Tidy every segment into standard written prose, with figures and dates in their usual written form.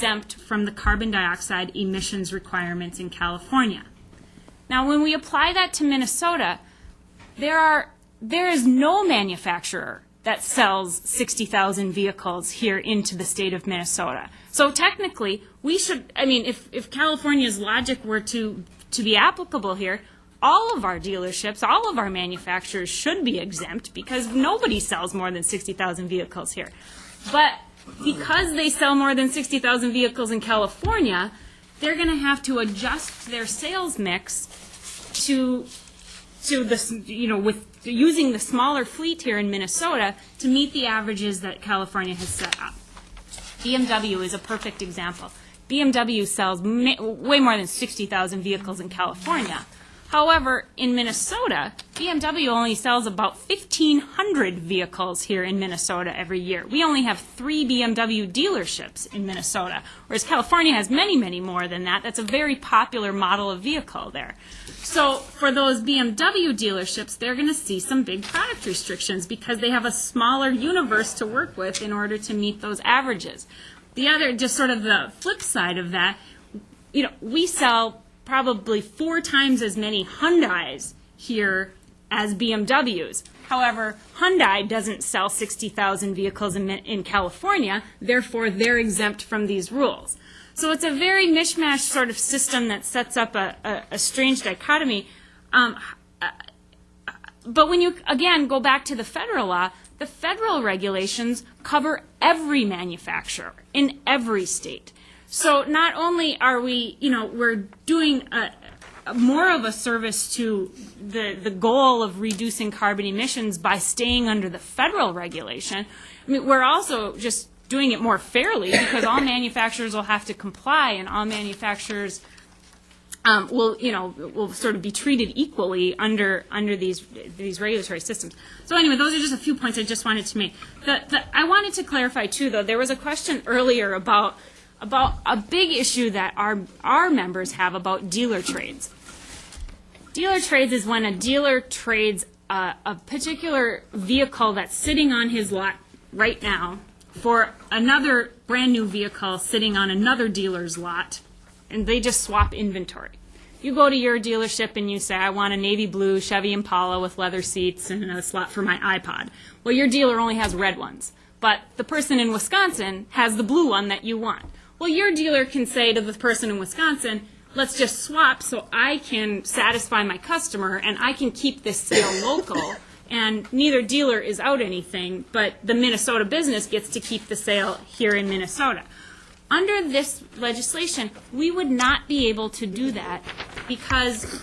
exempt from the carbon dioxide emissions requirements in California. Now, when we apply that to Minnesota, there is no manufacturer that sells 60,000 vehicles here into the state of Minnesota. So technically, we should, I mean, if California's logic were to be applicable here, all of our dealerships, all of our manufacturers should be exempt because nobody sells more than 60,000 vehicles here. But because they sell more than 60,000 vehicles in California, they're going to have to adjust their sales mix to the, you know, with using the smaller fleet here in Minnesota to meet the averages that California has set up. BMW is a perfect example. BMW sells way more than 60,000 vehicles in California. However, in Minnesota, BMW only sells about 1,500 vehicles here in Minnesota every year. We only have 3 BMW dealerships in Minnesota, whereas California has many, many more than that. That's a very popular model of vehicle there. So for those BMW dealerships, they're going to see some big product restrictions because they have a smaller universe to work with in order to meet those averages. The other, just sort of the flip side of that, you know, we sell probably 4 times as many Hyundais here as BMWs. However, Hyundai doesn't sell 60,000 vehicles in California, therefore they're exempt from these rules. So it's a very mishmash sort of system that sets up a strange dichotomy. But when you, again, go back to the federal law, the federal regulations cover every manufacturer in every state. So not only are we, you know, we're doing more of a service to the goal of reducing carbon emissions by staying under the federal regulation, I mean, we're also just doing it more fairly because all manufacturers will have to comply and all manufacturers will sort of be treated equally under these regulatory systems. So anyway, those are just a few points I just wanted to make. I wanted to clarify too, though, there was a question earlier about a big issue that our members have about dealer trades. Dealer trades is when a dealer trades a particular vehicle that's sitting on his lot right now for another brand new vehicle sitting on another dealer's lot, and they just swap inventory. You go to your dealership and you say, I want a navy blue Chevy Impala with leather seats and a slot for my iPod. Well, your dealer only has red ones, but the person in Wisconsin has the blue one that you want. Well, your dealer can say to the person in Wisconsin, let's just swap so I can satisfy my customer and I can keep this sale local, and neither dealer is out anything, but the Minnesota business gets to keep the sale here in Minnesota. Under this legislation, we would not be able to do that because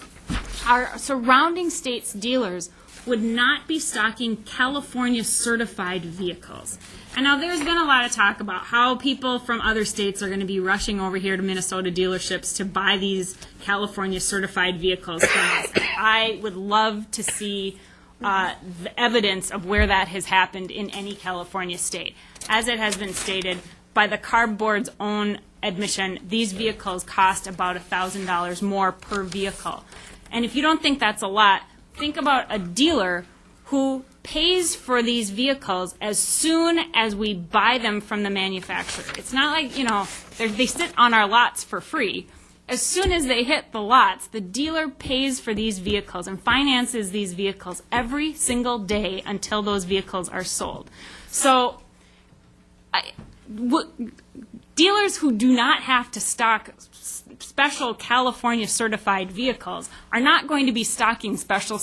our surrounding states' dealers would not be stocking California certified vehicles. And now there's been a lot of talk about how people from other states are going to be rushing over here to Minnesota dealerships to buy these California certified vehicles from us. I would love to see the evidence of where that has happened in any California state. As it has been stated by the CARB Board's own admission, these vehicles cost about $1,000 more per vehicle. And if you don't think that's a lot, think about a dealer who pays for these vehicles as soon as we buy them from the manufacturer. It's not like, you know, they sit on our lots for free. As soon as they hit the lots, the dealer pays for these vehicles and finances these vehicles every single day until those vehicles are sold. So dealers who do not have to stock special California certified vehicles are not going to be stocking special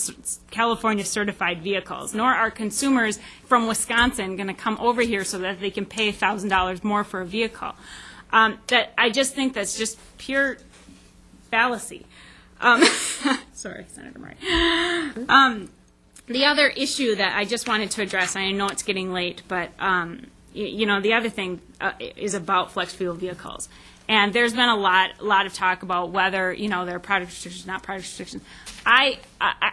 California certified vehicles, nor are consumers from Wisconsin going to come over here so that they can pay $1,000 more for a vehicle. I just think that's just pure fallacy. Sorry, Senator Murray. The other issue that I just wanted to address, I know it's getting late, but you know, the other thing is about flex fuel vehicles. And there's been a lot of talk about whether, you know, there are product restrictions, not product restrictions. I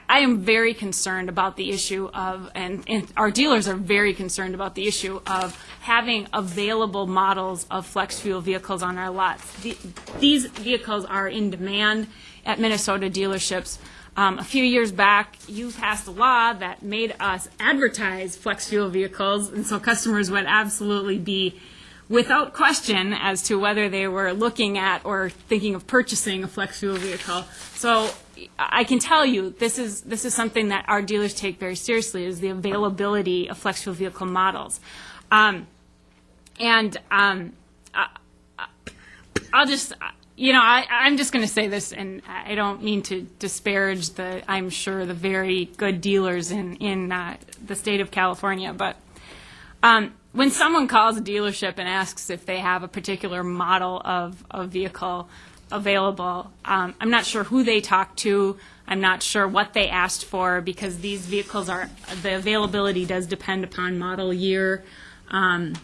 am very concerned about the issue of, and our dealers are very concerned about the issue of having available models of flex fuel vehicles on our lots. These vehicles are in demand at Minnesota dealerships. A few years back, you passed a law that made us advertise flex fuel vehicles, and so customers would absolutely be without question as to whether they were looking at or thinking of purchasing a flex fuel vehicle. So I can tell you this is something that our dealers take very seriously, is the availability of flex fuel vehicle models. I'll just, I'm just going to say this, and I don't mean to disparage I'm sure, the very good dealers in the state of California, but when someone calls a dealership and asks if they have a particular model of vehicle available, I'm not sure who they talk to. I'm not sure what they asked for, because these vehicles the availability does depend upon model year and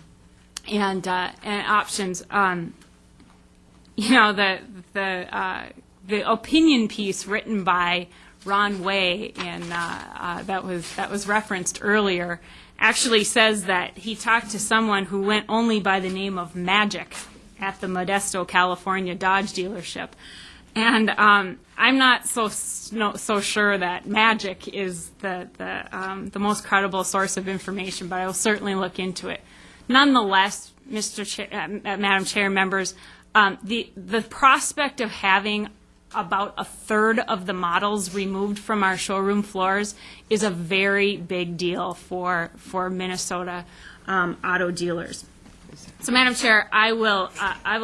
options. The opinion piece written by Ron Way that was referenced earlier actually says that he talked to someone who went only by the name of Magic at the Modesto, California Dodge dealership. And I'm not so sure that Magic is the most credible source of information, but I will certainly look into it. Nonetheless, Madam Chair, members, the prospect of having about a third of the models removed from our showroom floors is a very big deal for Minnesota auto dealers. So, Madam Chair, I will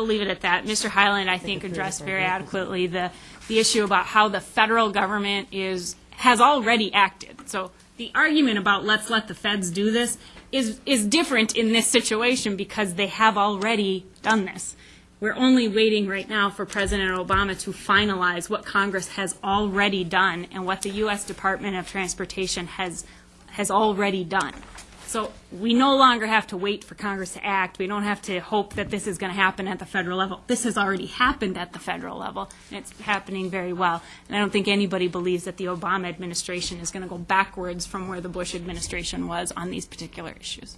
leave it at that. Mr. Hyland, I think, addressed very adequately the issue about how the federal government has already acted. So the argument about let's let the feds do this is different in this situation, because they have already done this. We're only waiting right now for President Obama to finalize what Congress has already done and what the U.S. Department of Transportation has already done. So we no longer have to wait for Congress to act. We don't have to hope that this is going to happen at the federal level. This has already happened at the federal level, and it's happening very well. And I don't think anybody believes that the Obama administration is going to go backwards from where the Bush administration was on these particular issues.